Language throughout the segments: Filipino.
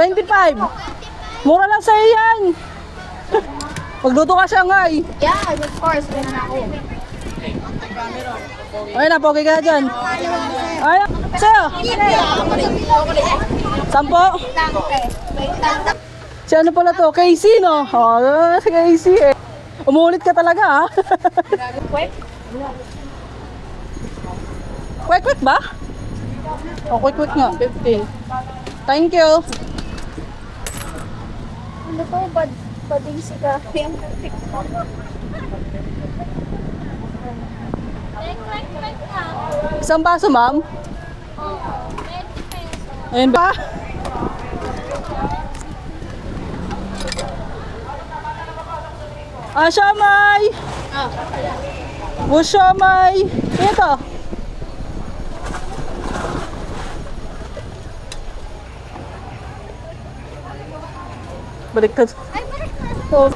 25. Mura lang sa'yo yan. Magluto ka Shanghai. Yeah, of course. Ganun ako. Ay na, pogi ka na dyan. Ay, sa'yo. 10. Si ano pala to? Casey, no? Oh, si Casey eh. Umulit ka talaga, ha? Quick ba? Oh, quick nga. 15. Thank you. Ano to? Bading siga. Isang baso, ma'am? Ayun ba? Ah, siomay! Siomay! Ito. Baliktad. So,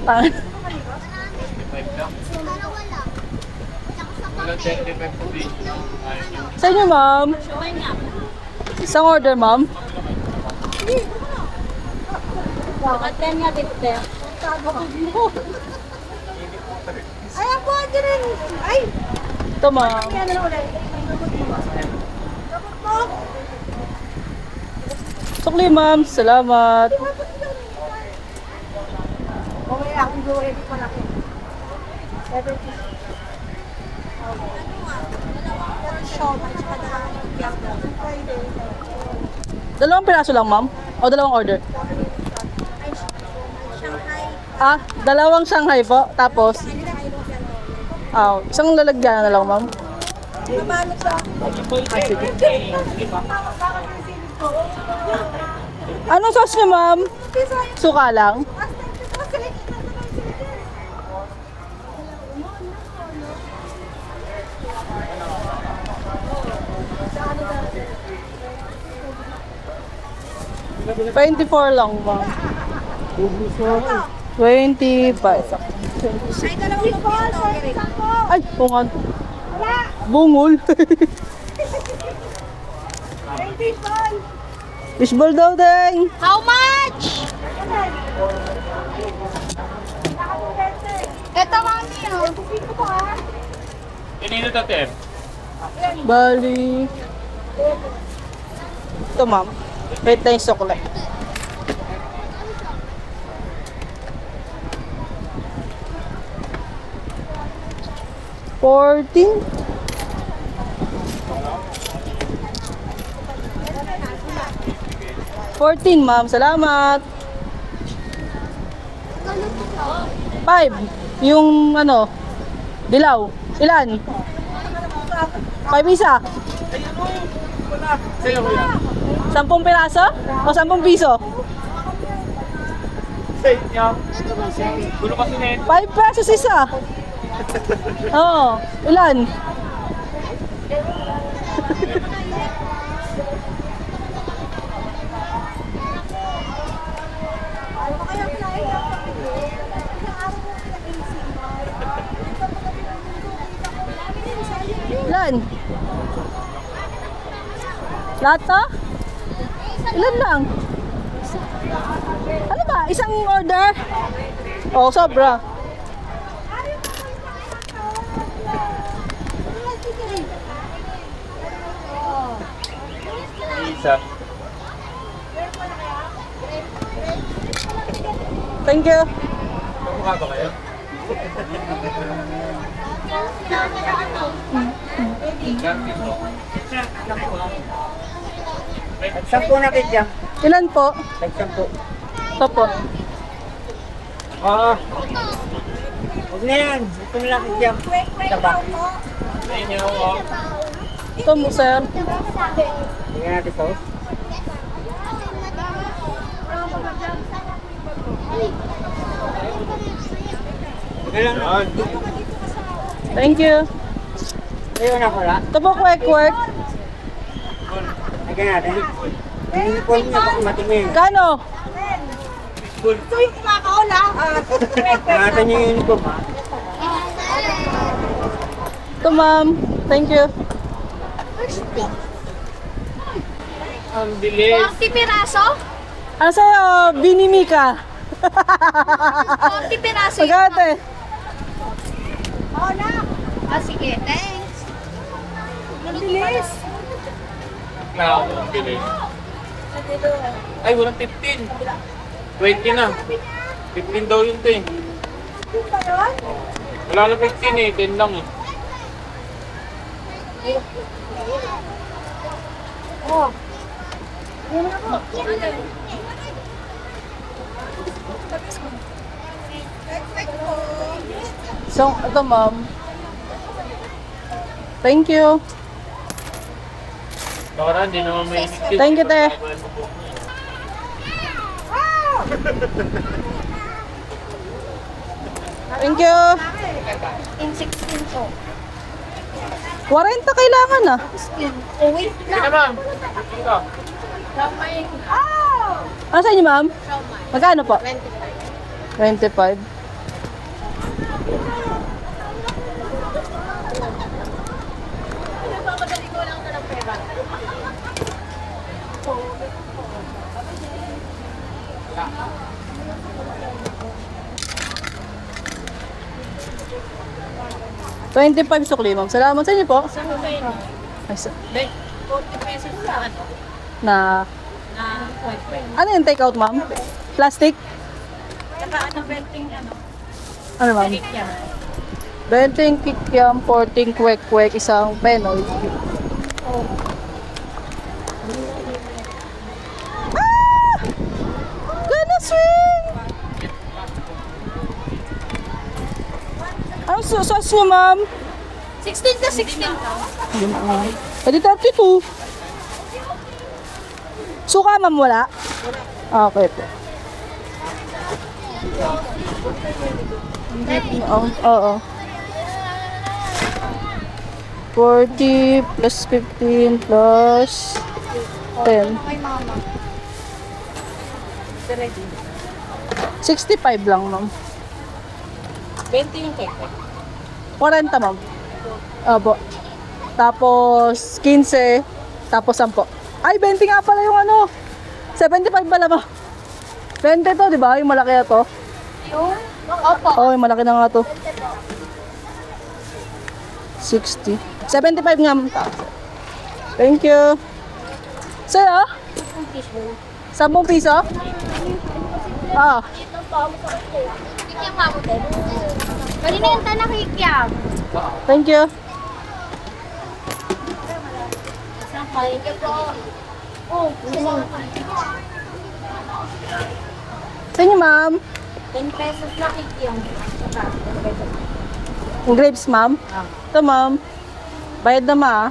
tangan. Sa inyo, ma'am? Isang order, ma'am? Ay, ako din. Ay! Ito, ma'am. Sukli, ma'am. Salamat. Okay, akong gawin ko na ko. 70. Dalawang piraso lang, ma'am? O dalawang order? Ah, dalawang Shanghai po. Tapos? Isang lalagyan na lang, ma'am. Anong sauce niyo, ma'am? Suka lang? $24 lang, ma'am. 25. Ay, bungan. Bungol. Fishball daw, deng. How much? Ito, mami, oh. Kanino to, Tem? Bali. Ito, ma'am. Wait na yung sukle. $14. $14, ma'am. Salamat. 5. Yung ano, dilaw. Ilan? 5 isa. Sa'yo, kuya. 10 piraso? O 10 piso? Sa inyo. Gulo kasi na yun. 5 pesos isa. Oo. Ilan? Ilan? Lahat to? Ilan lang? Ano ba? Isang order? Oh, sobra. Isa. Thank you. Kamukha ba kayo? Sampu na kidya. Ilan po? Sampu. Ito po. Huwag na yan. Ito na lang kidya. Saba. Sa inyo, oh. Ito mo, sir. Tingnan natin sauce. Okay lang. Yan. Thank you. Ayun na pala. Ito po, kwek-kwek. Lagyan natin. Yung uniform niya, baka matingin. Kano? Ito yung kumakaula. Ingatan niyo yung uniform, ha? Ito, ma'am. Thank you. Ang bilis. 40 piraso? Ano sa'yo? Binimika. 40 piraso yung... Magate. Oo na. Ah, sige. Thanks. Mabilis. Ang bilis. Ay, walang 15. 20 na. 15 daw yun, te. Wala na 15 eh. 10 lang eh. Oh. So, ito, ma'am. Thank you. Baka hindi naman may 15. Thank you, te. Thank you. In 16 po. 40 kailangan ah. 16. Oh, wait Sige na, ma'am. Ika. Ano sa inyo, ma'am? Magkano po? 25. $25 sukli, ma'am. Salamat sa inyo po. Ay, sa- 40 pesos sa ano? na Na kwek-kwek. ano yung take out, ma'am? Plastic? Saka ano, benting ano? Ano, ma'am? Yan. 20 kikiam, 14 kwek-kwek, isang penoy. Ah! Gana swing! Ano sauce nyo, ma'am? 16 to 16 ka. Pwede 32. Suka, ma'am, wala? Okay po. Oo. 40 plus 15 plus 10. Kay mama. 65 lang, ma'am. 20 yung kwek-kwek. 40, ma'am. Opo. Tapos 15, tapos 10. Ay, 20 nga pala yung ano. 75 pala ba? 20 to, di ba? Yung malaki na to. Opo. Oo, yung malaki na nga to. 60. 75 nga, ma'am. Thank you. Sa'yo? 10 piso? Ah, Kikiam ka mo din. Pwede na yung tanang kikiam. thank you. Thank you po. Oh, Sa inyo, ma'am. 10 pesos na kikiam. Yung grapes, ma'am. Ito, ma'am. Bayad na, ma. ah.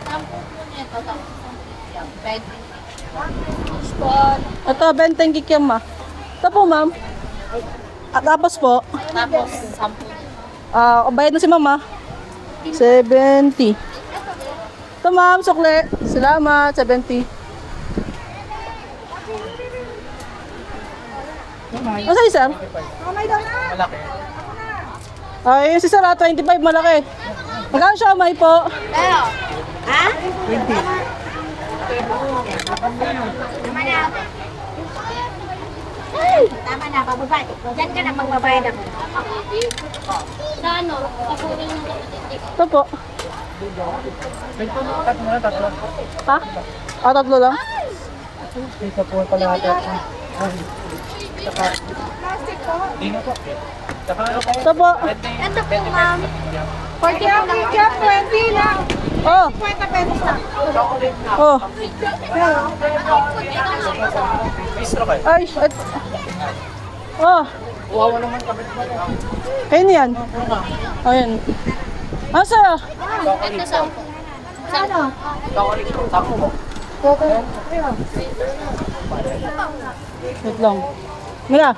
Sampo po nito. Tapos ang kikiam. Pwede. Spot. Ito, 20 kikiam, ma. Ito po, ma'am. At tapos po, Tapos 10. bayad na si mama. 70. Ito, ma'am, sukle. Salamat, 70. Ano sa'yo, sir? Malaki. Ay, yung si sir, 25, malaki. Magkano siya, may po? Pero, ha? 20. Tama na. Tama na, bababay. Diyan ka na magbabayad ako. Sa ano? Kapunin ng kapatid. Ito po. Tatlo. Ha? Tatlo lang? Ito po pala natin. Hindi na po. Saka ano kayo? Ito po. Ito po, ma'am. 40 po lang. 20 lang. Oh. 50 pesos na. Oh. Bistro kayo. Ay, oh. Wawa naman kami. Kayo na yan. Ayun. Ano sa'yo? Ito sa po. Ano? Tako mo. Wait lang. Mira.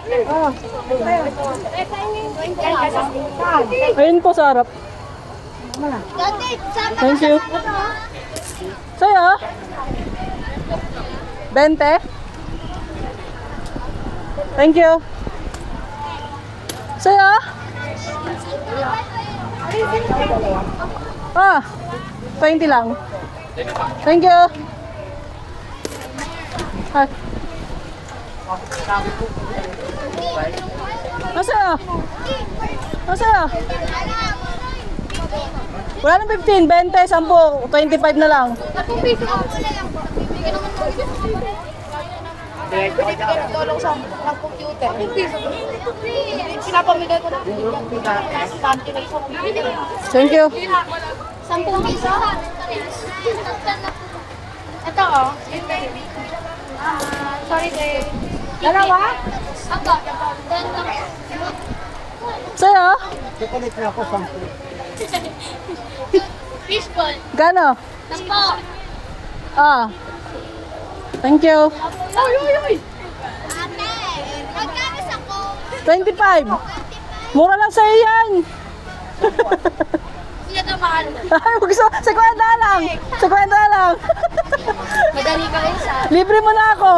Ayun po sa harap. Thank you. Sa'yo? 20? Thank you. Sa'yo? Ah, 20 lang. Thank you. Ay. Nasa'yo? Nasa'yo? Wala nang 15, 20, 10, 25 na lang. Tulong sa computer. Pinapamigay ko na. Thank you. 10 piso? Ito oh. Sorry babe. Dalawa? Ako. Sa'yo? Chocolate na ako, 10. Fishball. Gano? 10. Ah. Thank you. Uy! Ate, magkano sa ko? 25. Mura lang sa'yo yan. Sila na mahal. Ay, gusto. 50 lang. 50 lang. Madali ka rin sa... Libre mo na ako.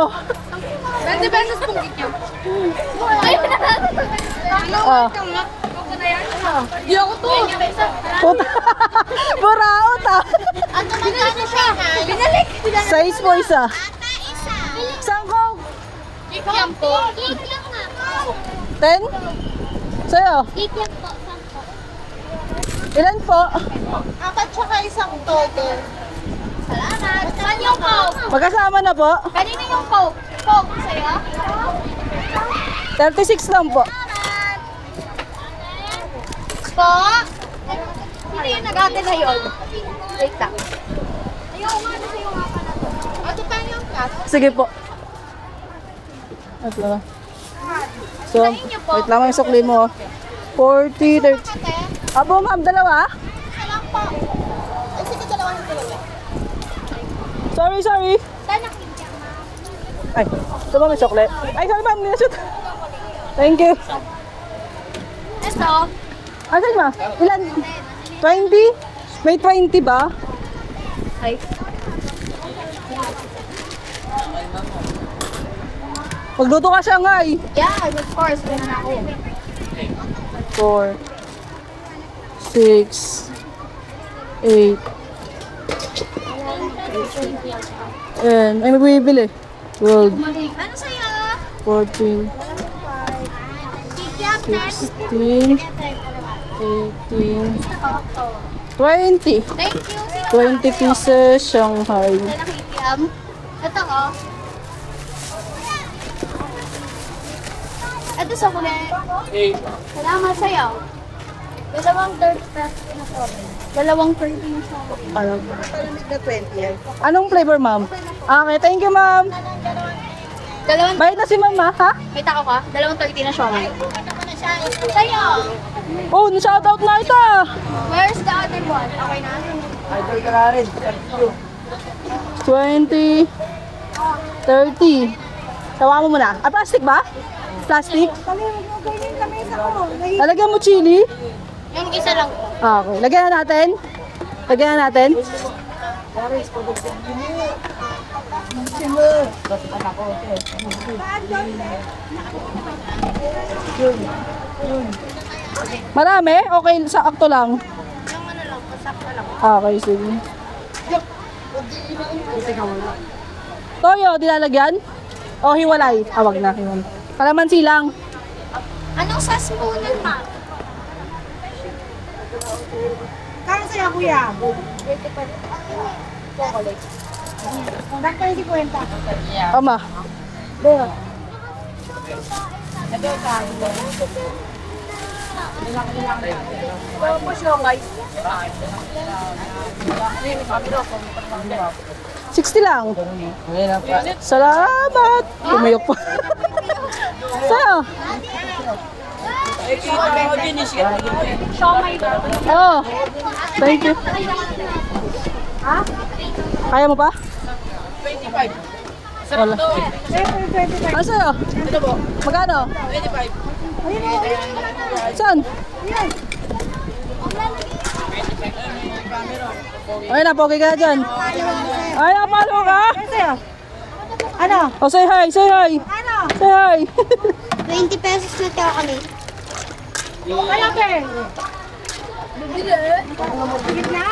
20 pesos pong gityo. Ay, Ah. Ako na yan. Di ako to. Puta. Buraot ah. At magkano siya? Binalik. Size po isa. Ata, isa. Saan ko? Kikiam po. Kikiam nga po. 10? Sa'yo? Kikiam po. 10 po. Ilan po? Apat tsaka isang todo. Salamat. Saan yung Coke? Magkasama na po? Kanina yung Coke. Coke sa'yo? 36 lang po. Salamat. Po? Sino yung nag-ate na yun? Wait lang. Ayaw nga na sa'yo nga pala to. Ate pa yung cash? Sige po. Ito na. So, wait lang yung sukli mo. 40, 30. Ate? Abo ma'am, dalawa? Isa lang po. Ay, sige, dalawa yung dalawa. Sorry, sorry. Saan nakikiam, ma'am? Ay, ito ba may sukli? Ay, sorry ma'am, minashoot. Thank you. Ito. Asan ma? Ilan? 20? May 20 ba? Ay. Magluto ka siya nga eh. Yeah, of course. Ganun ako. 4, 6, 8. Ayan, ay may bumibili. 12, Ano sa'yo? 14, Kikiam, 16, 18, 20. Thank you. 20 pieces Shanghai. Nakikiam. Ito oh. Ito sa kulit. Salamat sa'yo. Dalawang 30 pesos na sobrang. Dalawang 30 na sobrang. Anong flavor, ma'am? Okay, thank you, ma'am. Dalawang, Bayad na si ma'am, ha? may tako ka? Dalawang 30 na siomay. Sa'yo. Oh, na-shoutout na ito. Where's the other one? Okay na? Idol ka na rin. 20, 30. Tawa mo muna. Ah, plastic ba? Plastic? Lalagyan mo chili? Yung isa lang po. Ah, okay. Lagyan na natin. Lagyan na natin. Marami? Okay, sa akto lang. Yung ano lang, pasakto lang. Ah, okay, sige. Toyo, dilalagyan? O hiwalay? Ah, wag na, hiwalay. Kalamansi lang. Anong sas po nun, ma'am? Kano sa'yo, kuya? Chocolate. Bakit kayo si Kwenta? Ama. Tapos yung guys. 60 lang. Salamat. Pumayok pa. Sa'yo? Oh. Thank you. Kaya mo pa? 25. Wala. Ano sa'yo? Magkano? 25. Saan? Ay, napogi ka dyan. Ay, napalo ka? Ano? Oh, say hi, say hi. Ano? Say hi. 20 pesos na tayo kami. Ano, Ken? Gitna?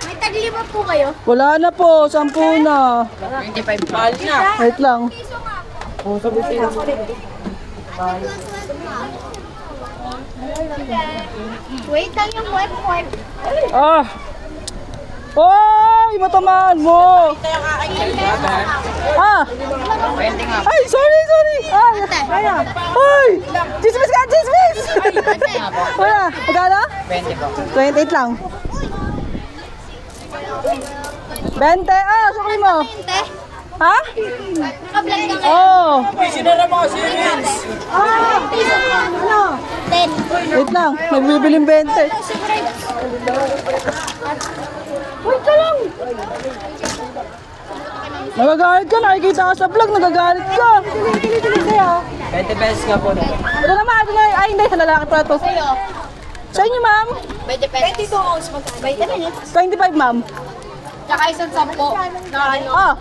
May taglima po kayo? Wala na po, 10 na. 25 mahal na. Wait lang. Wait lang yung wipe. Ah! Oy! Matamaan mo! Ah! Ay, sorry! Ay! Ay! Chismis ka! Chismis! Wala! Magkano? 20 po. 28 lang. 20! Ah! Sukli mo! Te, Ha? nakablog ka nga. Oh! Sinara mo si Vince. Ano? 10. Wait lang. Nagbibiling 20. Wait ka lang! Nagagalit ka. Nakikita ka sa vlog. Nagagalit ka. Tuloy sa'yo. 20 pesos nga po na. Ito naman. Ito na. Ay, hindi. Sa lalaki pala to. Sa'yo, Sa inyo, ma'am. 20 pesos. 22 ounce magkano? 20 minutes. 25, ma'am. Tsaka isang 10 na ano. Ah!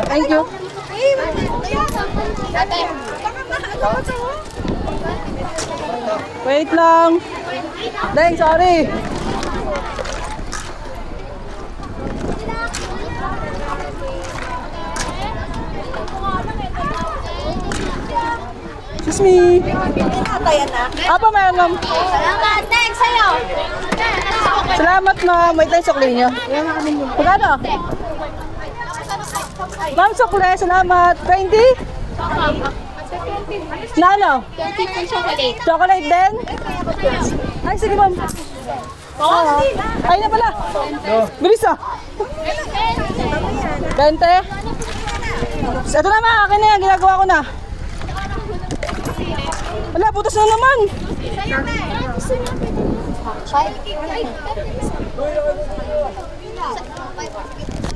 Thank you. Dati. Wait lang. Deng, sorry. Excuse me. Apa, meron, ma'am. Salamat, thanks sa'yo. Salamat, ma'am. Wait lang, sukli niyo. Magkano? Ma'am, sukli. Salamat. 20? Na ano? 20 pong chocolate. Chocolate din? Ay, sige, ma'am. Ay na pala. Bilis ah. 20? Ito na, ma. Akin na yan. Ginagawa ko na. Wala, butas na naman.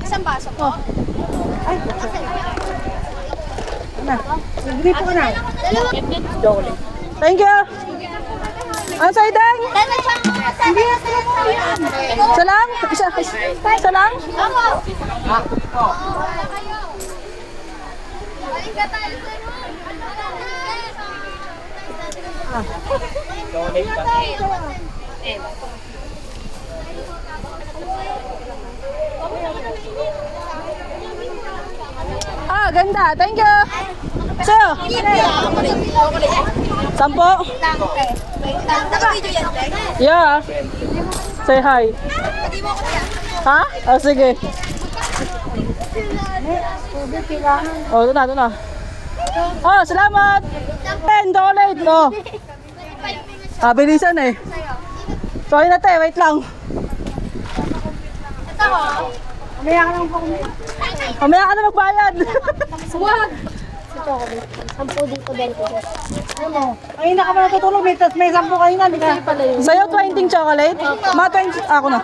Isang baso po. Gripo ka na. Dalawa. Thank you. Ano sa'yo, Deng? Hindi na sila po yan. Isa lang? Isa lang? Ako. Balik na tayo sa Chocolate pa. Ah, ganda. Thank you. Sa'yo? 10? Naka-video yan, Tek? Yeah. Say hi. Ha? Oh, sige. Oh, ito na. Oh, salamat. 10 chocolate. Oh. Ah, bilisan eh. Sorry na, te. Wait lang. Ito ko. Mamaya ka lang po. Mamaya ka na magbayad. Wag. Ito ko. 10 dito, 20. Ano? Ay, ka pa natutulog. May 10 kayo na. Di ka? Sa'yo, 20 chocolate? Ma, 20. Ako na.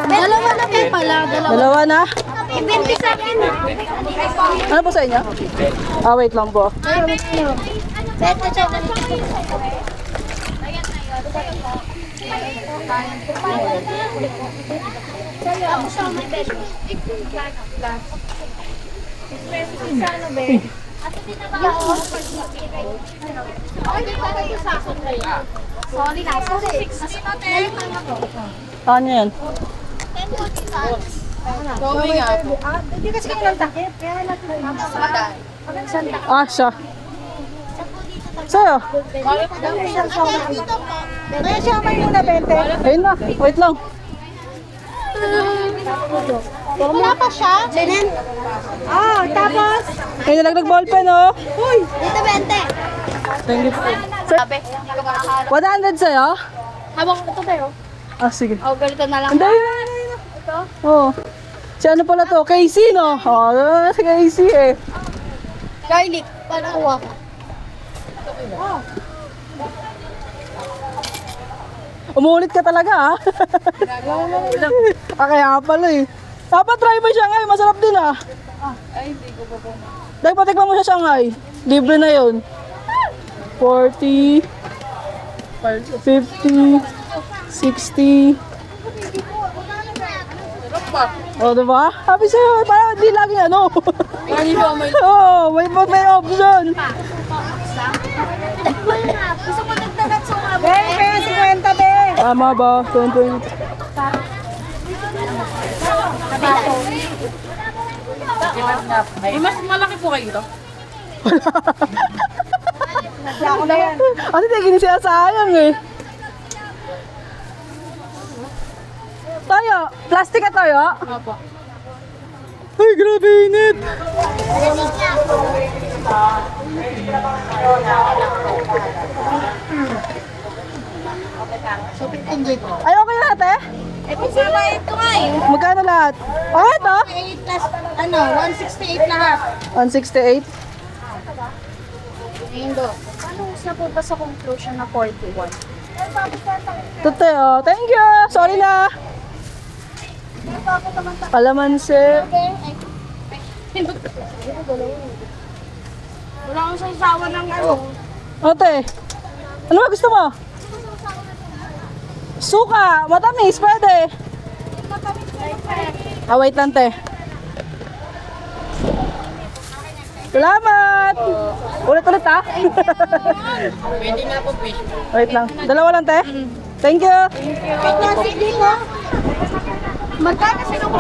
Dalawa na po pala. Dalawa na. 20 sa akin. Ano po sa inyo? Ah, wait lang po. Beto chocolate. Ako siya may beto. Sorry na. Ano yan? Going up. Hindi kasi kayo ng takip. Kaya natin. Ah, siya. Sa'yo? Kaya siya may muna 20. Ayun na. Wait lang. Wala pa siya. Linen. Oh, tapos? May nalagdag ballpen, oh. Uy! Dito 20. Thank you. Sabi. 100 sa'yo? Habang ito tayo. Ah, sige. O, ganito na lang. Hindi, yun. Oo. Si ano pala to? Casey, no? Oo, si Casey eh. Garlic. Paano kuha ko? Umulit ka talaga, ah. Ah, kaya pala eh. Dapat try mo siya ngayon. Masarap din, ah. Ay, hindi ko pa po. Dahil patikman mo sa Shanghai. Libre na yun. 40, 50, 60. O, diba? Sabi sa'yo, parang hindi laging ano. Ano ba may... Oo, may option. Gusto mo nagdagat sa mga Kaya 50, be. Tama ba? 20. Mas malaki po kayo dito. Ako na yan. Kasi tigil siya sayang eh. Toyo, plastic ka toyo? Opo. Ay, grabe init. Ay, okay na ate? Eh, pagsama ito nga eh. Magkano lahat? Okay ito? 8 plus, 168 lahat. 168. Ayun do. Paano na po ba sa conclusion na 41? Tute, oh. Thank you. Sorry na. Kalamansi. Wala akong sasawa ng ano. Ate, ano ba gusto mo? Suka, matamis, pwede. Ah, wait lang, te. Salamat! Ulit-ulit, ha? Pwede nga po, fish. Wait lang. Dalawa lang, te. Thank you. Magkano sinong